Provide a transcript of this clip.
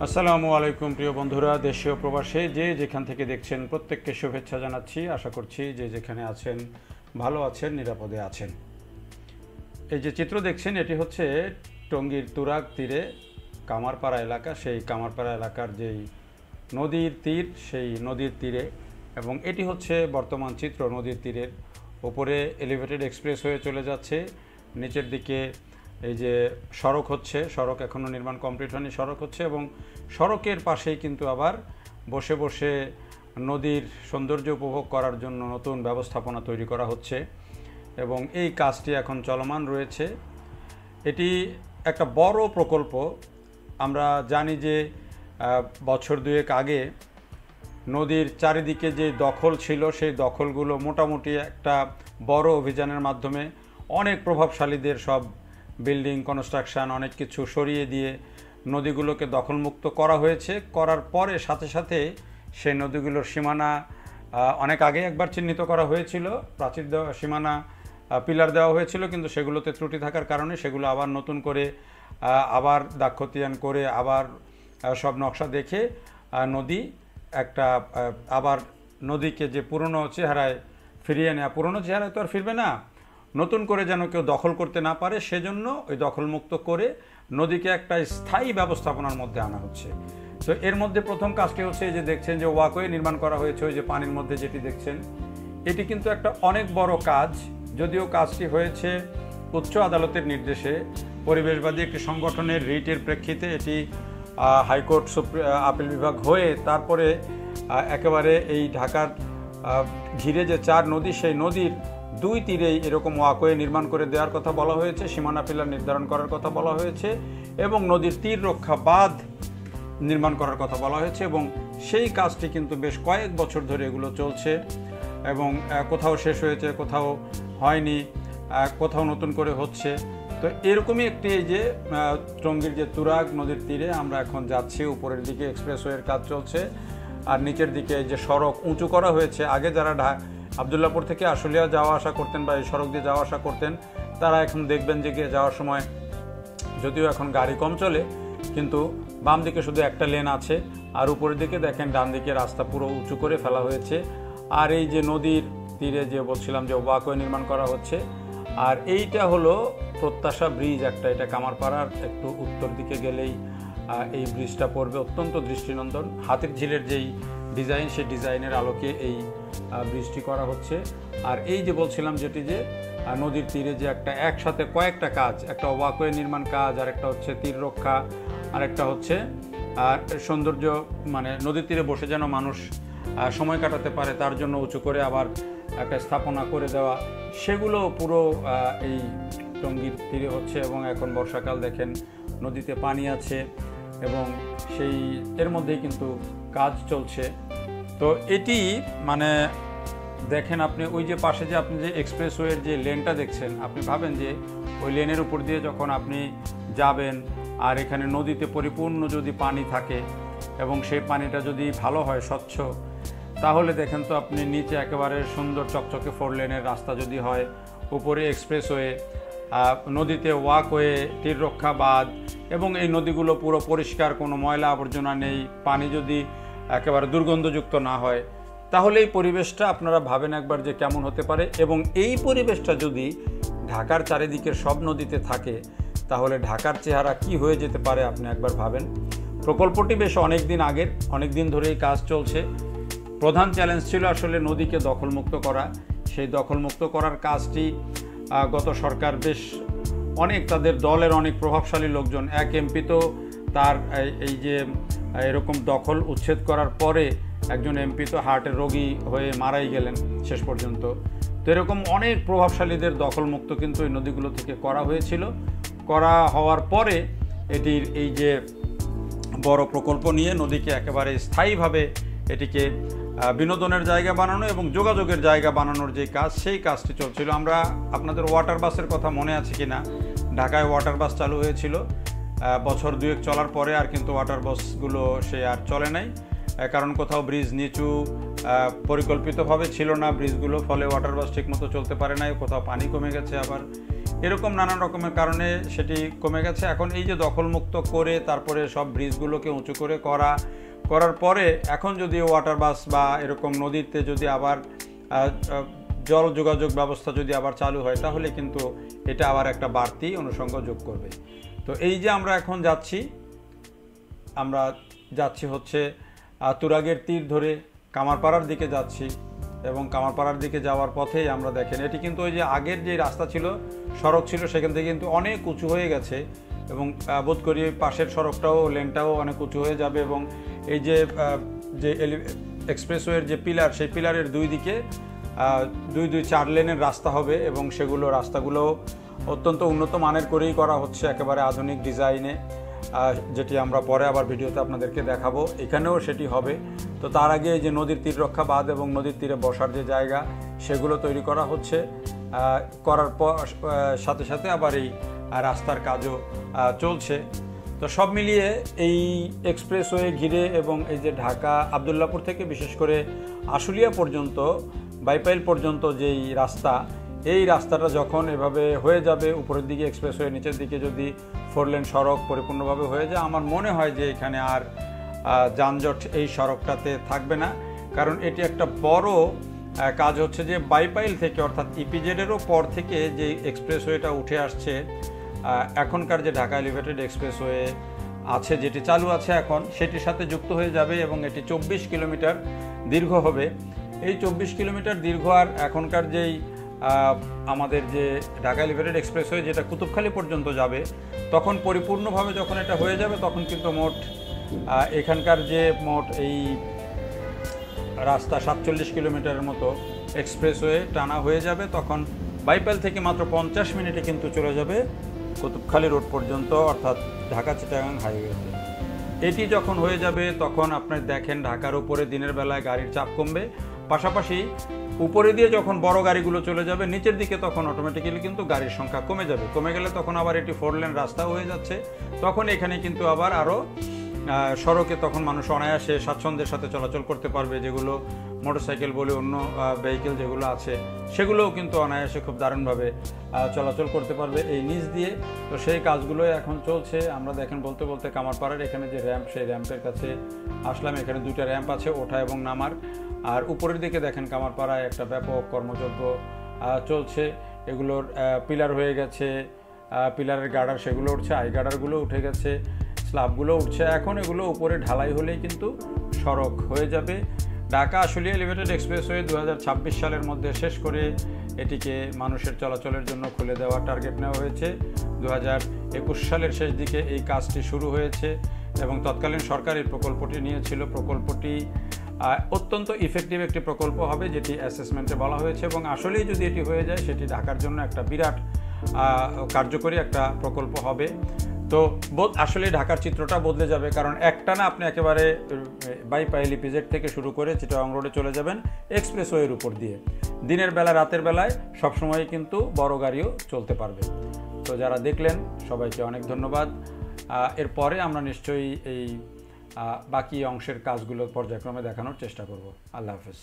আসসালামু আলাইকুম প্রিয় বন্ধুরা, দেশীয় প্রবাসে যে যেখান থেকে দেখছেন প্রত্যেককে শুভেচ্ছা জানাচ্ছি। আশা করছি যে যেখানে আছেন ভালো আছেন, নিরাপদে আছেন। এই যে চিত্র দেখছেন এটি হচ্ছে টঙ্গীর তুরাগ তীরে কামারপাড়া এলাকা। সেই কামারপাড়া এলাকার যেই নদীর তীর, সেই নদীর তীরে, এবং এটি হচ্ছে বর্তমান চিত্র। নদীর তীরের ওপরে এলিভেটেড এক্সপ্রেস হয়ে চলে যাচ্ছে, নিচের দিকে এই যে সড়ক হচ্ছে, সড়ক এখনও নির্মাণ কমপ্লিট হয়নি, সড়ক হচ্ছে, এবং সড়কের পাশেই কিন্তু আবার বসে বসে নদীর সৌন্দর্য উপভোগ করার জন্য নতুন ব্যবস্থাপনা তৈরি করা হচ্ছে এবং এই কাজটি এখন চলমান রয়েছে। এটি একটা বড় প্রকল্প। আমরা জানি যে বছর দুয়েক আগে নদীর চারিদিকে যে দখল ছিল, সেই দখলগুলো মোটামুটি একটা বড় অভিযানের মাধ্যমে অনেক প্রভাবশালীদের সব বিল্ডিং কনস্ট্রাকশন অনেক কিছু সরিয়ে দিয়ে নদীগুলোকে দখলমুক্ত করা হয়েছে। করার পরে সাথে সাথে সেই নদীগুলোর সীমানা অনেক আগে একবার চিহ্নিত করা হয়েছিল, প্রাচীর দেওয়া সীমানা পিলার দেওয়া হয়েছিল, কিন্তু সেগুলোতে ত্রুটি থাকার কারণে সেগুলো আবার নতুন করে আবার দাক্ষতিয়ান করে আবার সব নকশা দেখে নদী একটা আবার নদীকে যে পুরনো চেহারায় ফিরিয়ে নেওয়া, পুরনো চেহারায় তো আর ফিরবে না, নতুন করে যেন কেউ দখল করতে না পারে সেজন্য ওই দখলমুক্ত করে নদীকে একটা স্থায়ী ব্যবস্থাপনার মধ্যে আনা হচ্ছে। তো এর মধ্যে প্রথম কাজটি হচ্ছে যে দেখছেন যে ওয়াকওয়ে নির্মাণ করা হয়েছে, ওই যে পানির মধ্যে যেটি দেখছেন, এটি কিন্তু একটা অনেক বড় কাজ। যদিও কাজটি হয়েছে উচ্চ আদালতের নির্দেশে, পরিবেশবাদী একটি সংগঠনের রিটের প্রেক্ষিতে এটি হাইকোর্ট আপিল বিভাগ হয়ে তারপরে একেবারে এই ঢাকার ঘিরে যে চার নদী, সেই নদীর দুই তীরেই এরকম ওয়াকওয়ে নির্মাণ করে দেওয়ার কথা বলা হয়েছে, সীমানা পিলার নির্ধারণ করার কথা বলা হয়েছে এবং নদীর তীর রক্ষা বাঁধ নির্মাণ করার কথা বলা হয়েছে। এবং সেই কাজটি কিন্তু বেশ কয়েক বছর ধরে এগুলো চলছে এবং কোথাও শেষ হয়েছে, কোথাও হয়নি, কোথাও নতুন করে হচ্ছে। তো এরকমই একটি এই যে টঙ্গীর যে তুরাগ নদীর তীরে আমরা এখন যাচ্ছি, উপরের দিকে এক্সপ্রেসওয়ের কাজ চলছে আর নিচের দিকে যে সড়ক উঁচু করা হয়েছে। আগে যারা আবদুল্লাপুর থেকে আশুলিয়া যাওয়া আসা করতেন বা এই সড়ক দিয়ে যাওয়া আসা করতেন, তারা এখন দেখবেন যে যাওয়ার সময় যদিও এখন গাড়ি কম চলে, কিন্তু বাম দিকে শুধু একটা লেন আছে আর উপরের দিকে দেখেন ডান দিকে রাস্তা পুরো উঁচু করে ফেলা হয়েছে। আর এই যে নদীর তীরে যে বলছিলাম যে ওয়াকওয়ে নির্মাণ করা হচ্ছে, আর এইটা হলো প্রত্যাশা ব্রিজ একটা, এটা কামারপাড়ার একটু উত্তর দিকে গেলেই এই ব্রিজটা পড়বে, অত্যন্ত দৃষ্টিনন্দন। হাতির ঝিলের যেই ডিজাইন, সেই ডিজাইনের আলোকে এই ব্রিজটি করা হচ্ছে। আর এই যে বলছিলাম যেটি যে নদীর তীরে যে একটা একসাথে কয়েকটা কাজ, একটা ওয়াকওয়ে নির্মাণ কাজ, আর একটা হচ্ছে তীর রক্ষা, আর একটা হচ্ছে সৌন্দর্য, মানে নদীর তীরে বসে যেন মানুষ সময় কাটাতে পারে তার জন্য উঁচু করে আবার একটা স্থাপনা করে দেওয়া, সেগুলো পুরো এই টঙ্গীর তীরে হচ্ছে। এবং এখন বর্ষাকাল, দেখেন নদীতে পানি আছে এবং সেই এর মধ্যেই কিন্তু কাজ চলছে। তো এটি মানে দেখেন আপনি ওই যে পাশে যে আপনি যে এক্সপ্রেসওয়ের যে লেনটা দেখছেন, আপনি ভাবেন যে ওই লেনের উপর দিয়ে যখন আপনি যাবেন আর এখানে নদীতে পরিপূর্ণ যদি পানি থাকে এবং সেই পানিটা যদি ভালো হয়, স্বচ্ছ, তাহলে দেখেন তো আপনি নিচে একেবারে সুন্দর চকচকে 4 লেনের রাস্তা যদি হয়, উপরে এক্সপ্রেসওয়ে, নদীতে ওয়াকওয়ে, তীর রক্ষা বাঁধ, এবং এই নদীগুলো পুরো পরিষ্কার, কোনো ময়লা আবর্জনা নেই, পানি যদি একেবারে দুর্গন্ধযুক্ত না হয়, তাহলে এই পরিবেশটা আপনারা ভাবেন একবার যে কেমন হতে পারে। এবং এই পরিবেশটা যদি ঢাকার চারিদিকের সব নদীতে থাকে, তাহলে ঢাকার চেহারা কি হয়ে যেতে পারে আপনি একবার ভাবেন। প্রকল্পটি বেশ অনেক দিন আগের, অনেক দিন ধরেই কাজ চলছে। প্রধান চ্যালেঞ্জ ছিল আসলে নদীকে দখলমুক্ত করা। সেই দখলমুক্ত করার কাজটি গত সরকার বেশ অনেক, তাদের দলের অনেক প্রভাবশালী লোকজন, এক এমপি তো তার এই যে এরকম দখল উচ্ছেদ করার পরে একজন এমপি তো হার্টের রোগী হয়ে মারাই গেলেন শেষ পর্যন্ত। তো এরকম অনেক প্রভাবশালীদের দখলমুক্ত কিন্তু এই নদীগুলো থেকে করা হয়েছিল। করা হওয়ার পরে এটির এই যে বড় প্রকল্প নিয়ে নদীকে একেবারে স্থায়ীভাবে এটিকে বিনোদনের জায়গা বানানো এবং যোগাযোগের জায়গা বানানোর যে কাজ, সেই কাজটি চলছিল। আমরা আপনাদের ওয়াটার বাসের কথা মনে আছে কি না, ঢাকায় ওয়াটার বাস চালু হয়েছিল বছর দুয়েক চলার পরে, আর কিন্তু ওয়াটার বাসগুলো সে আর চলে নাই, কারণ কোথাও ব্রিজ নিচু পরিকল্পিতভাবে ছিল না ব্রিজগুলো, ফলে ওয়াটার বাস ঠিকমতো চলতে পারে নাই, কোথাও পানি কমে গেছে, আবার এরকম নানান রকমের কারণে সেটি কমে গেছে। এখন এই যে দখলমুক্ত করে তারপরে সব ব্রিজগুলোকে উঁচু করে করার পরে এখন যদি ওয়াটার বাস বা এরকম নদীতে যদি আবার জল যোগাযোগ ব্যবস্থা যদি আবার চালু হয়, তাহলে কিন্তু এটা আবার একটা বাড়তি অনুষঙ্গ যোগ করবে। তো এই যে আমরা এখন যাচ্ছি হচ্ছে তুরাগের তীর ধরে কামারপাড়ার দিকে যাচ্ছি, এবং কামারপাড়ার দিকে যাওয়ার পথেই আমরা দেখেন এটি কিন্তু ওই যে আগের যে রাস্তা ছিল, সড়ক ছিল, সেখান থেকে কিন্তু অনেক উঁচু হয়ে গেছে, এবং বোধ করি পাশের সড়কটাও লেনটাও অনেক উঁচু হয়ে যাবে। এবং এই যে এক্সপ্রেসওয়ের যে পিলার, সেই পিলারের দুই দিকে 4 লেনের রাস্তা হবে, এবং রাস্তাগুলো অত্যন্ত উন্নত মানের করেই করা হচ্ছে, একেবারে আধুনিক ডিজাইনে, যেটি আমরা পরে আবার ভিডিওতে আপনাদেরকে দেখাবো। এখানেও সেটি হবে। তো তার আগে যে নদীর তীর রক্ষা বাঁধ এবং নদীর তীরে বসার যে জায়গা, সেগুলো তৈরি করা হচ্ছে। করার পর সাথে সাথে আবার এই রাস্তার কাজও চলছে। তো সব মিলিয়ে এই এক্সপ্রেসওয়ে ঘিরে এবং এই যে ঢাকা আবদুল্লাপুর থেকে বিশেষ করে আশুলিয়া পর্যন্ত, বাইপাইল পর্যন্ত যেই রাস্তা, এই রাস্তাটা যখন এভাবে হয়ে যাবে, উপরের দিকে এক্সপ্রেসওয়ে, নিচের দিকে যদি 4 লেন সড়ক পরিপূর্ণভাবে হয়ে যায়, আমার মনে হয় যে এখানে আর যানজট এই সড়কটাতে থাকবে না। কারণ এটি একটা বড় কাজ হচ্ছে যে বাইপাইল থেকে, অর্থাৎ ইপিজেডেরও পর থেকে যে এক্সপ্রেসওয়েটা উঠে আসছে, এখনকার যে ঢাকা এলিভেটেড এক্সপ্রেসওয়ে আছে, যেটি চালু আছে এখন, সেটির সাথে যুক্ত হয়ে যাবে, এবং এটি 24 কিলোমিটার দীর্ঘ হবে। এই 24 কিলোমিটার দীর্ঘ আর এখনকার যেই আমাদের যে ঢাকা এলিভেটেড এক্সপ্রেসওয়ে যেটা কুতুবখালী পর্যন্ত যাবে, তখন পরিপূর্ণভাবে যখন এটা হয়ে যাবে, তখন কিন্তু এখানকার যে এই রাস্তা 47 কিলোমিটারের মতো এক্সপ্রেসওয়ে টানা হয়ে যাবে। তখন বাইপাইল থেকে মাত্র 50 মিনিটে কিন্তু চলে যাবে কুতুবখালী রোড পর্যন্ত, অর্থাৎ ঢাকা চিটাগাং হাইওয়েতে। এটি যখন হয়ে যাবে, তখন আপনার দেখেন ঢাকার উপরে দিনের বেলায় গাড়ির চাপ কমবে, পাশাপাশি উপরে দিয়ে যখন বড় গাড়িগুলো চলে যাবে, নিচের দিকে তখন অটোমেটিক্যালি কিন্তু গাড়ির সংখ্যা কমে যাবে। কমে গেলে তখন আবার এটি 4 লেন রাস্তা হয়ে যাচ্ছে। তখন এখানে কিন্তু আবার আরও সড়কে তখন মানুষ অনায়াসে স্বাচ্ছন্দ্যের সাথে চলাচল করতে পারবে। যেগুলো মোটরসাইকেল বলে অন্য ভেহিকেল যেগুলো আছে, সেগুলোও কিন্তু অনায়াসে খুব দারুণভাবে চলাচল করতে পারবে এই নিচ দিয়ে। তো সেই কাজগুলোই এখন চলছে। আমরা দেখেন বলতে বলতে কামারপাড়ার এখানে যে র্যাম্প, সেই র্যাম্পের কাছে আসলাম। এখানে 2টা র্যাম্প আছে, ওঠা এবং নামার। আর উপরের দিকে দেখেন কামারপাড়ায় একটা ব্যাপক কর্মযজ্ঞ চলছে। এগুলোর পিলার হয়ে গেছে, পিলারের গার্ডার সেগুলো উঠছে, আই গার্ডারগুলো উঠে গেছে, স্ল্যাবগুলো উঠছে। এখন এগুলো উপরে ঢালাই হলেই কিন্তু সড়ক হয়ে যাবে। ঢাকা আশুলিয়া এলিভেটেড এক্সপ্রেসওয়ে 2026 সালের মধ্যে শেষ করে এটিকে মানুষের চলাচলের জন্য খুলে দেওয়ার টার্গেট নেওয়া হয়েছে। 2021 সালের শেষ দিকে এই কাজটি শুরু হয়েছে, এবং তৎকালীন সরকার এই প্রকল্পটি নিয়েছিল। প্রকল্পটি অত্যন্ত ইফেক্টিভ একটি প্রকল্প হবে, যেটি অ্যাসেসমেন্টে বলা হয়েছে, এবং আসলেই যদি এটি হয়ে যায়, সেটি ঢাকার জন্য একটা বিরাট কার্যকরী একটা প্রকল্প হবে। তো আসলে ঢাকার চিত্রটা বদলে যাবে, কারণ একটানা আপনি একেবারে বাইপাইল ইপিজেড থেকে শুরু করে চিটাগাং রোডে চলে যাবেন এক্সপ্রেসওয়ের উপর দিয়ে। দিনের বেলা, রাতের বেলায় সবসময় কিন্তু বড় গাড়িও চলতে পারবে। তো যারা দেখলেন, সবাইকে অনেক ধন্যবাদ। এরপরে আমরা নিশ্চয়ই এই বাকি অংশের কাজগুলো পর্যায়ক্রমে দেখানোর চেষ্টা করব। আল্লাহ হাফেজ।